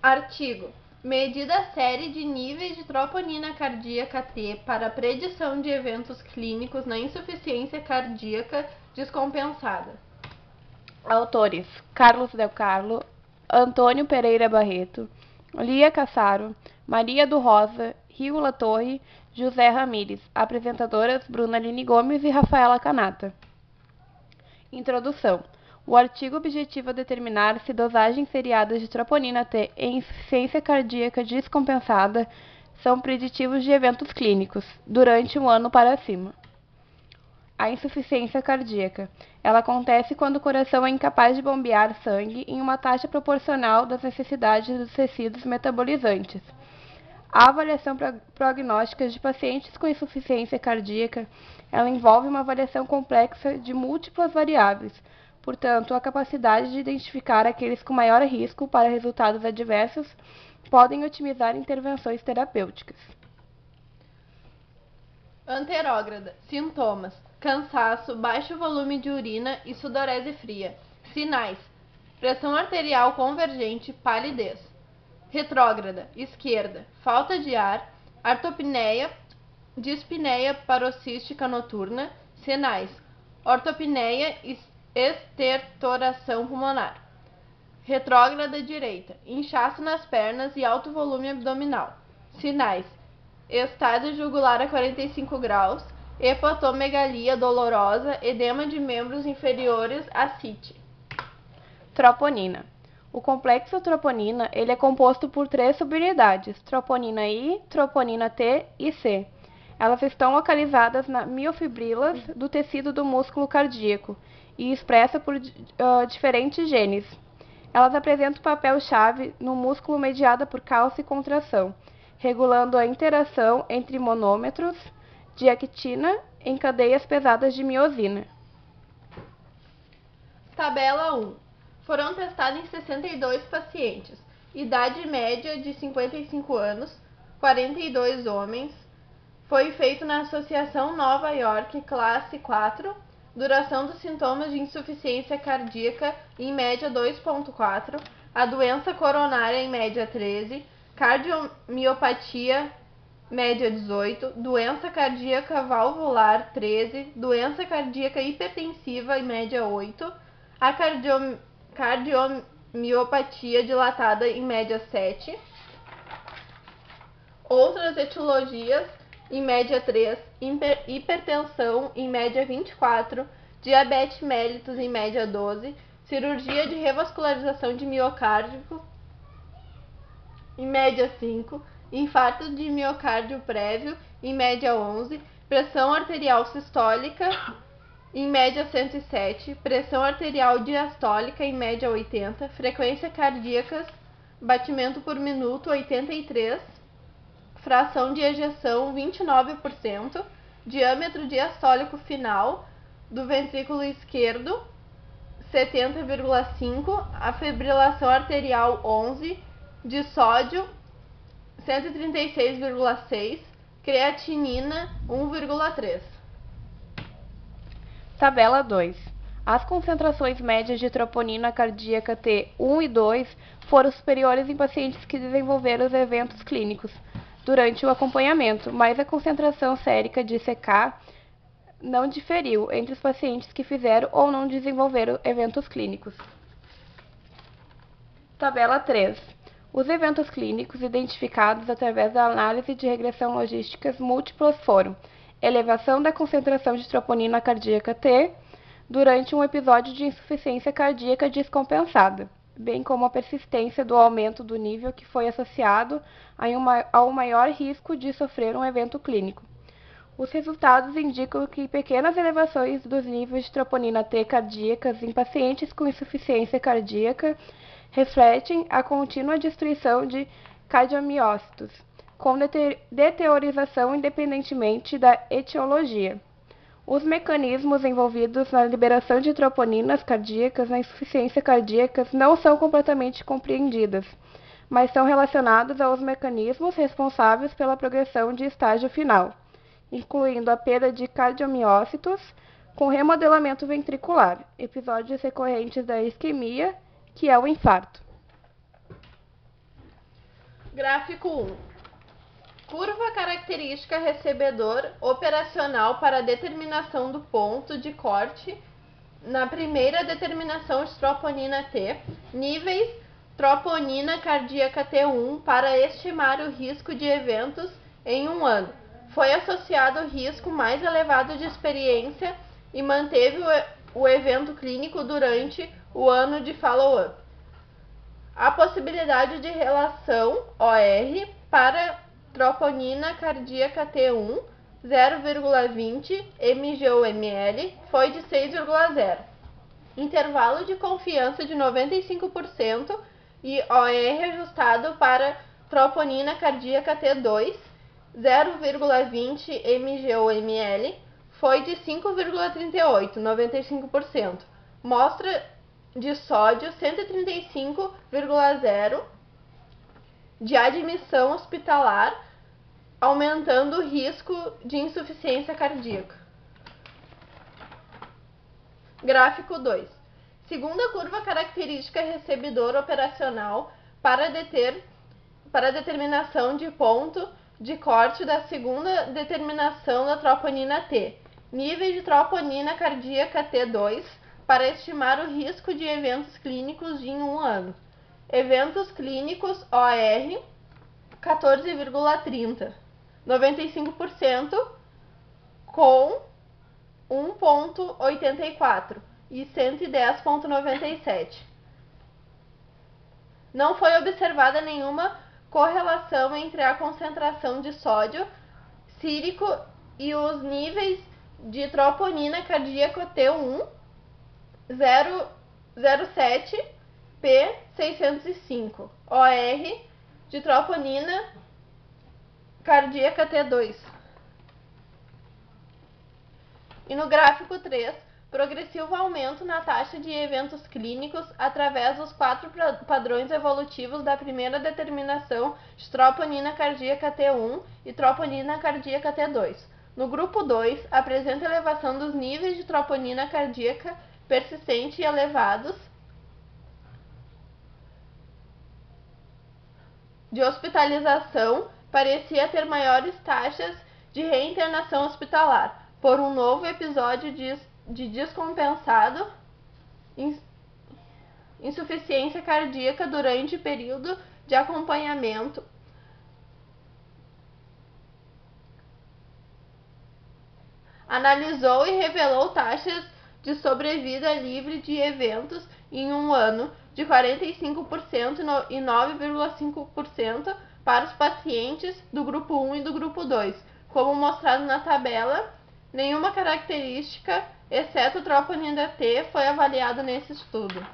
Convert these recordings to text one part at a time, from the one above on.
Artigo. Medida série de níveis de troponina cardíaca T para predição de eventos clínicos na insuficiência cardíaca descompensada. Autores: Carlos Del Carlo, Antônio Pereira Barreto, Lia Cassaro, Maria do Rosa, Rio La Torre, José Ramires. Apresentadoras: Bruna Aline Gomes e Rafaela Canata. Introdução. O artigo objetiva determinar se dosagens seriadas de troponina T em insuficiência cardíaca descompensada são preditivos de eventos clínicos, durante um ano para cima. A insuficiência cardíaca. Ela acontece quando o coração é incapaz de bombear sangue em uma taxa proporcional das necessidades dos tecidos metabolizantes. A avaliação prognóstica de pacientes com insuficiência cardíaca, ela envolve uma avaliação complexa de múltiplas variáveis. Portanto, a capacidade de identificar aqueles com maior risco para resultados adversos podem otimizar intervenções terapêuticas. Anterógrada. Sintomas: cansaço, baixo volume de urina e sudorese fria. Sinais: pressão arterial convergente, palidez. Retrógrada. Esquerda: falta de ar, artopneia, dispneia paroxística noturna. Sinais: ortopneia e estertoração pulmonar. Retrógrada direita: inchaço nas pernas e alto volume abdominal. Sinais: estado jugular a 45 graus, hepatomegalia dolorosa, edema de membros inferiores, ascite. Troponina. O complexo troponina ele é composto por 3 subunidades: troponina I, troponina T e C. Elas estão localizadas nas miofibrilas do tecido do músculo cardíaco e expressas por diferentes genes. Elas apresentam papel-chave no músculo mediada por cálcio e contração, regulando a interação entre monômetros de actina em cadeias pesadas de miosina. Tabela 1. Foram testados em 62 pacientes, idade média de 55 anos, 42 homens. Foi feito na Associação Nova York Classe 4, duração dos sintomas de insuficiência cardíaca em média 2,4, a doença coronária em média 13, cardiomiopatia média 18, doença cardíaca valvular 13, doença cardíaca hipertensiva em média 8, a cardiomiopatia dilatada em média 7, outras etiologias em média 3, hipertensão em média 24, diabetes mellitus em média 12, cirurgia de revascularização de miocárdio em média 5, infarto de miocárdio prévio em média 11, pressão arterial sistólica em média 107, pressão arterial diastólica em média 80, frequência cardíaca, batimento por minuto 83, fração de ejeção 29%, diâmetro diastólico final do ventrículo esquerdo 70,5, a fibrilação arterial 11, de sódio 136,6, creatinina 1,3. Tabela 2. As concentrações médias de troponina cardíaca T1 e 2 foram superiores em pacientes que desenvolveram os eventos clínicos durante o acompanhamento, mas a concentração sérica de CK não diferiu entre os pacientes que fizeram ou não desenvolveram eventos clínicos. Tabela 3. Os eventos clínicos identificados através da análise de regressão logísticas múltiplas foram: elevação da concentração de troponina cardíaca T durante um episódio de insuficiência cardíaca descompensada, bem como a persistência do aumento do nível que foi associado ao maior risco de sofrer um evento clínico. Os resultados indicam que pequenas elevações dos níveis de troponina T cardíacas em pacientes com insuficiência cardíaca refletem a contínua destruição de cardiomiócitos, com deteriorização independentemente da etiologia. Os mecanismos envolvidos na liberação de troponinas cardíacas na insuficiência cardíaca não são completamente compreendidas, mas são relacionados aos mecanismos responsáveis pela progressão de estágio final, incluindo a perda de cardiomiócitos com remodelamento ventricular, episódios recorrentes da isquemia, que é o infarto. Gráfico 1. Curva característica recebedor operacional para determinação do ponto de corte na primeira determinação de troponina T, níveis troponina cardíaca T1 para estimar o risco de eventos em um ano. Foi associado o risco mais elevado de experiência e manteve o evento clínico durante o ano de follow-up. A possibilidade de relação OR para troponina cardíaca T1 0,20 mg/ml foi de 6,0. Intervalo de confiança de 95% e OR ajustado para troponina cardíaca T2 0,20 mg/ml foi de 5,38, 95%. Mostra de sódio 135,0 de admissão hospitalar, aumentando o risco de insuficiência cardíaca. Gráfico 2. Segunda curva característica recebedor operacional para determinação de ponto de corte da segunda determinação da troponina T, nível de troponina cardíaca T2 para estimar o risco de eventos clínicos em um ano. Eventos clínicos OR 14,30, 95% com 1,84 e 110,97. Não foi observada nenhuma correlação entre a concentração de sódio sírico e os níveis de troponina cardíaca T1 0,07 P 605, OR de troponina cardíaca T2. E no gráfico 3, progressivo aumento na taxa de eventos clínicos através dos 4 padrões evolutivos da primeira determinação de troponina cardíaca T1 e troponina cardíaca T2. No grupo 2, apresenta elevação dos níveis de troponina cardíaca persistente e elevados de hospitalização, parecia ter maiores taxas de reinternação hospitalar, por um novo episódio de descompensado insuficiência cardíaca durante período de acompanhamento. Analisou e revelou taxas de sobrevida livre de eventos em um ano de 45% e 9,5% para os pacientes do grupo 1 e do grupo 2. Como mostrado na tabela, nenhuma característica, exceto troponina T, foi avaliada nesse estudo.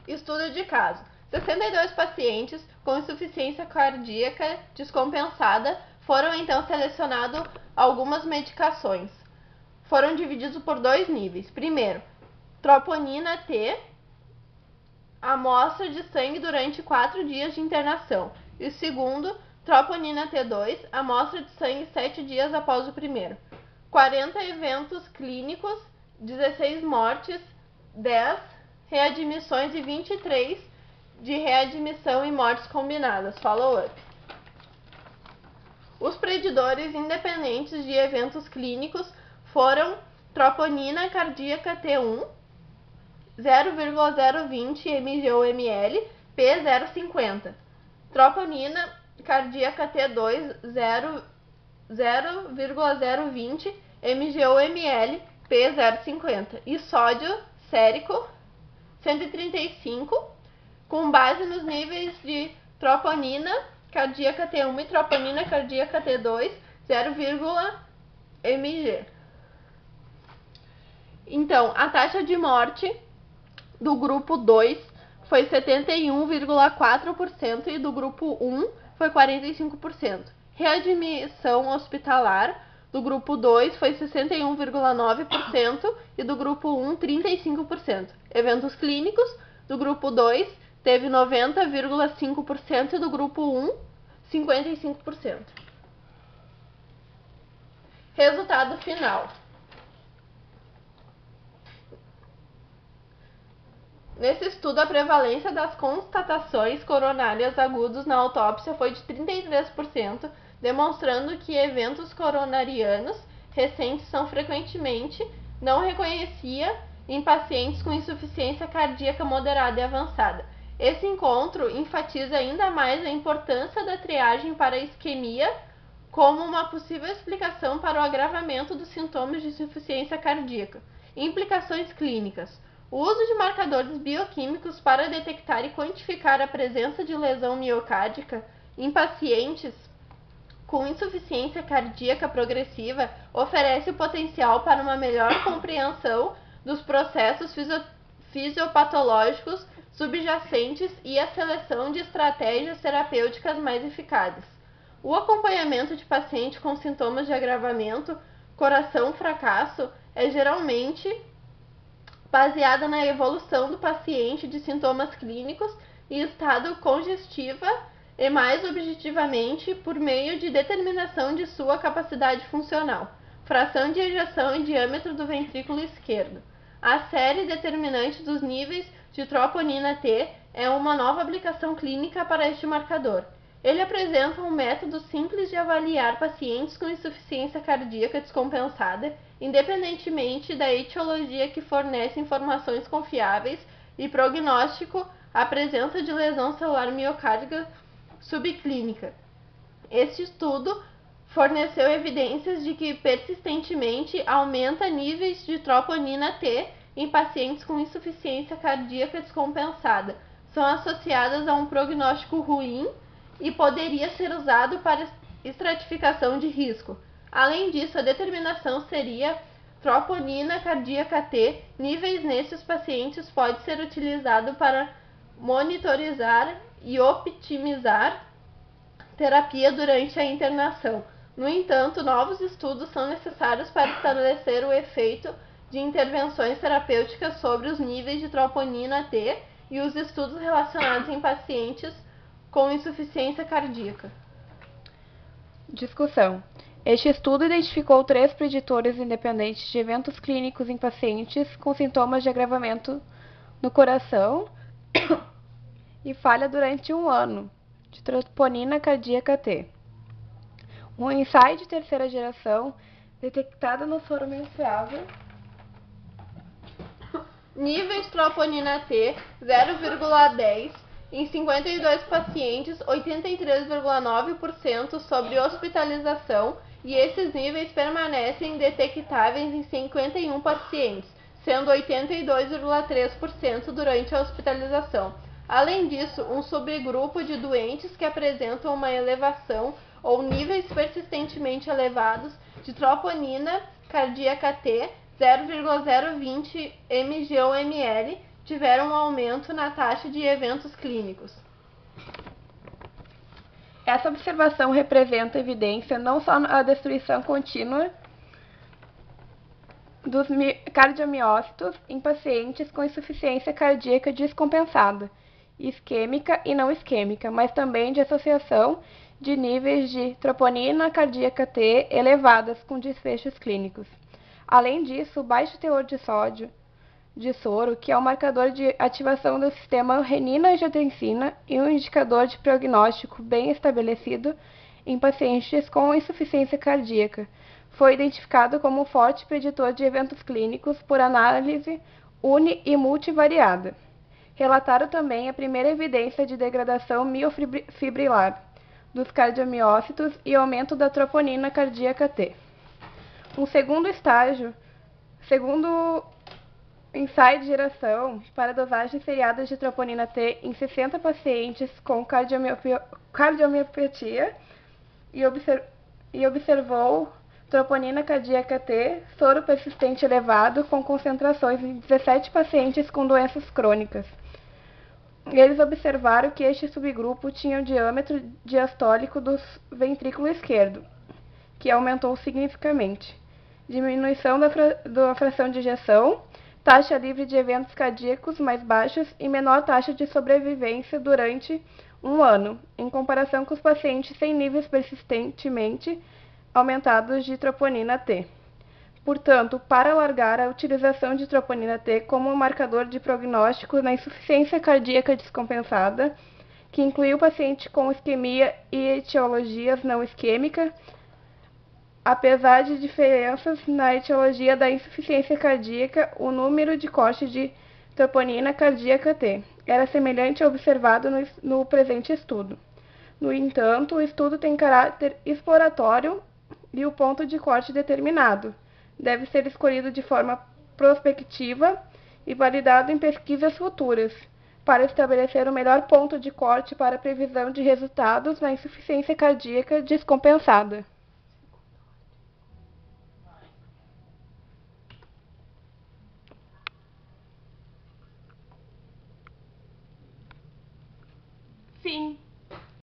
Estudo de caso. 62 pacientes com insuficiência cardíaca descompensada foram então selecionados algumas medicações. Foram divididos por dois níveis. Primeiro, troponina T, amostra de sangue durante 4 dias de internação. E segundo, troponina T2, amostra de sangue 7 dias após o primeiro. 40 eventos clínicos, 16 mortes, 10 readmissões e 23 de readmissão e mortes combinadas, follow-up. Os preditores independentes de eventos clínicos foram troponina cardíaca T1, 0,020 mg/ml, P 0,50. Troponina cardíaca T2, 0,020 mg/ml, P 0,50. E sódio sérico, 135, com base nos níveis de troponina cardíaca T1 e troponina cardíaca T2, 0,0 mg. Então, a taxa de morte do grupo 2 foi 71,4% e do grupo 1 foi 45%. Readmissão hospitalar do grupo 2 foi 61,9% e do grupo 1, 35%. Eventos clínicos do grupo 2 teve 90,5% e do grupo 1, 55%. Resultado final. Nesse estudo, a prevalência das constatações coronárias agudas na autópsia foi de 33%, demonstrando que eventos coronarianos recentes são frequentemente não reconhecida em pacientes com insuficiência cardíaca moderada e avançada. Esse encontro enfatiza ainda mais a importância da triagem para a isquemia como uma possível explicação para o agravamento dos sintomas de insuficiência cardíaca. Implicações clínicas. O uso de marcadores bioquímicos para detectar e quantificar a presença de lesão miocárdica em pacientes com insuficiência cardíaca progressiva oferece o potencial para uma melhor compreensão dos processos fisiopatológicos subjacentes e a seleção de estratégias terapêuticas mais eficazes. O acompanhamento de paciente com sintomas de agravamento, coração fracasso, é geralmente baseada na evolução do paciente de sintomas clínicos e estado congestiva e mais objetivamente por meio de determinação de sua capacidade funcional, fração de ejeção e diâmetro do ventrículo esquerdo. A série determinante dos níveis de troponina T é uma nova aplicação clínica para este marcador. Ele apresenta um método simples de avaliar pacientes com insuficiência cardíaca descompensada, independentemente da etiologia, que fornece informações confiáveis e prognóstico à presença de lesão celular miocárdica subclínica. Este estudo forneceu evidências de que persistentemente aumenta níveis de troponina T em pacientes com insuficiência cardíaca descompensada, são associadas a um prognóstico ruim e poderia ser usado para estratificação de risco. Além disso, a determinação seria troponina cardíaca T. Níveis nesses pacientes pode ser utilizado para monitorizar e optimizar terapia durante a internação. No entanto, novos estudos são necessários para estabelecer o efeito de intervenções terapêuticas sobre os níveis de troponina T e os estudos relacionados em pacientes com insuficiência cardíaca. Discussão. Este estudo identificou 3 preditores independentes de eventos clínicos em pacientes com sintomas de agravamento no coração e falha durante 1 ano de troponina cardíaca T. Um ensaio de terceira geração detectado no soro menstruável. Níveis de troponina T 0,10 em 52 pacientes, 83,9% sobre hospitalização, e esses níveis permanecem detectáveis em 51 pacientes, sendo 82,3% durante a hospitalização. Além disso, um subgrupo de doentes que apresentam uma elevação ou níveis persistentemente elevados de troponina cardíaca T 0,020 mg/ml tiveram um aumento na taxa de eventos clínicos. Essa observação representa evidência não só na destruição contínua dos cardiomiócitos em pacientes com insuficiência cardíaca descompensada, isquêmica e não isquêmica, mas também de associação de níveis de troponina cardíaca T elevadas com desfechos clínicos. Além disso, o baixo teor de sódio de soro, que é um marcador de ativação do sistema renina-angiotensina e um indicador de prognóstico bem estabelecido em pacientes com insuficiência cardíaca, foi identificado como um forte preditor de eventos clínicos por análise uni- e multivariada. Relataram também a primeira evidência de degradação miofibrilar dos cardiomiócitos e aumento da troponina cardíaca T. Um segundo ensaio de geração para dosagens seriadas de troponina T em 60 pacientes com cardiomiopatia e observou troponina cardíaca T, soro persistente elevado, com concentrações em 17 pacientes com doenças crônicas. Eles observaram que este subgrupo tinha o diâmetro diastólico do ventrículo esquerdo, que aumentou significativamente, diminuição da fração de ejeção, taxa livre de eventos cardíacos mais baixos e menor taxa de sobrevivência durante 1 ano, em comparação com os pacientes sem níveis persistentemente aumentados de troponina T. Portanto, para alargar a utilização de troponina T como marcador de prognóstico na insuficiência cardíaca descompensada, que inclui o paciente com isquemia e etiologias não isquêmicas, apesar de diferenças na etiologia da insuficiência cardíaca, o número de corte de troponina cardíaca T era semelhante ao observado no presente estudo. No entanto, o estudo tem caráter exploratório e o ponto de corte determinado deve ser escolhido de forma prospectiva e validado em pesquisas futuras, para estabelecer o melhor ponto de corte para a previsão de resultados na insuficiência cardíaca descompensada.